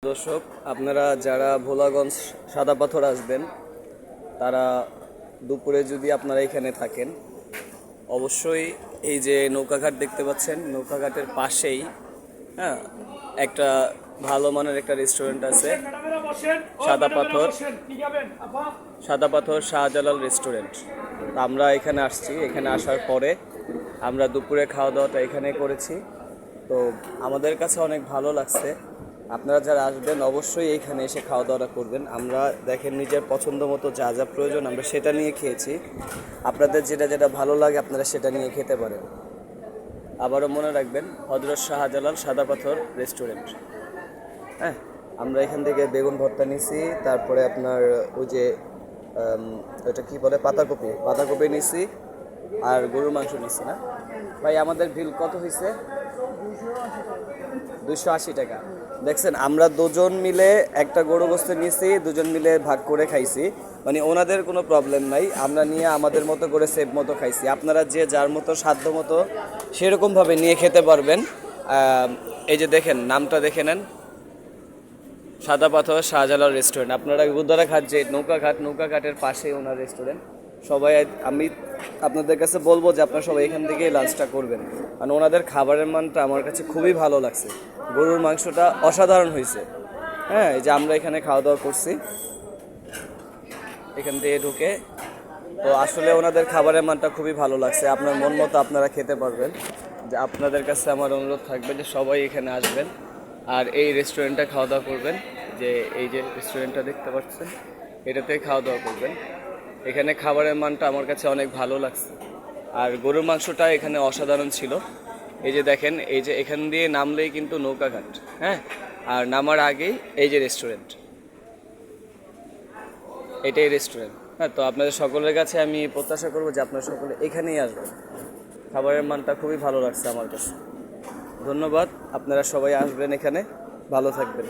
দর্শক, আপনারা যারা ভোলাগঞ্জ সাদা পাথর আসবেন তারা দুপুরে যদি আপনারা এখানে থাকেন, অবশ্যই এই যে নৌকাঘাট দেখতে পাচ্ছেন, নৌকাঘাটের পাশেই হ্যাঁ একটা ভালো মানের একটা রেস্টুরেন্ট আছে, সাদা পাথর শাহজালাল রেস্টুরেন্ট। আমরা এখানে আসছি, এখানে আসার পরে আমরা দুপুরে খাওয়া দাওয়াটা এখানে করেছি। তো আমাদের কাছে অনেক ভালো লাগছে। আপনারা যারা আসবেন অবশ্যই এইখানে এসে খাওয়া দাওয়া করবেন। আমরা দেখেন নিজের পছন্দ মতো যা যা প্রয়োজন আমরা সেটা নিয়ে খেয়েছি। আপনাদের যেটা যেটা ভালো লাগে আপনারা সেটা নিয়ে খেতে পারেন। আবারও মনে রাখবেন, হযরত শাহজালাল সাদা পাথর রেস্টুরেন্ট। হ্যাঁ, আমরা এখান থেকে বেগুন ভর্তা নিছি, তারপরে আপনার ওই যে ওটা কি বলে পাতাকপি নিছি, আর গরুর মাংস নিছি। না ভাই, আমাদের বিল কত হয়েছে? 280 টাকা। দেখছেন, আমরা দুজন মিলে একটা গরু গোস্ত নিয়েছি, দুজন মিলে ভাগ করে খাইছি। মানে ওনাদের কোনো প্রবলেম নাই, আমরা নিয়ে আমাদের মতো করে সেভ মতো খাইছি। আপনারা যে যার মতো সাধ্য মতো সেরকমভাবে নিয়ে খেতে পারবেন। এই যে দেখেন, নামটা দেখে নেন, সাদা পাথর শাহজালাল রেস্টুরেন্ট। আপনারা গুদারাঘাট যে নৌকাঘাটের পাশেই ওনার রেস্টুরেন্ট। সবাই, আমি আপনাদের কাছে বলবো যে আপনারা সবাই এখান থেকেই লাঞ্চটা করবেন, কারণ ওনাদের খাবারের মানটা আমার কাছে খুবই ভালো লাগছে। গরুর মাংসটা অসাধারণ হয়েছে। হ্যাঁ, এই যে আমরা এখানে খাওয়া দাওয়া করছি এখান থেকে ঢুকে, তো আসলে ওনাদের খাবারের মানটা খুবই ভালো লাগছে। আপনার মন মতো আপনারা খেতে পারবেন। যে আপনাদের কাছে আমার অনুরোধ থাকবে যে সবাই এখানে আসবেন আর এই রেস্টুরেন্টে খাওয়া দাওয়া করবেন। যে এই যে রেস্টুরেন্টটা দেখতে পাচ্ছেন, এটাতে খাওয়া দাওয়া করবেন। এখানে খাবারের মানটা আমার কাছে অনেক ভালো লাগছে, আর গরুর মাংসটা এখানে অসাধারণ ছিল। এই যে দেখেন, এই যে এখান দিয়ে নামলেই কিন্তু নৌকাঘাট। হ্যাঁ, আর নামার আগেই এই যে রেস্টুরেন্ট, এটাই রেস্টুরেন্ট। হ্যাঁ, তো আপনাদের সকলের কাছে আমি প্রত্যাশা করবো যে আপনারা সকলে এখানেই আসবেন। খাবারের মানটা খুবই ভালো লাগছে আমার কাছে। ধন্যবাদ, আপনারা সবাই আসবেন এখানে। ভালো থাকবেন।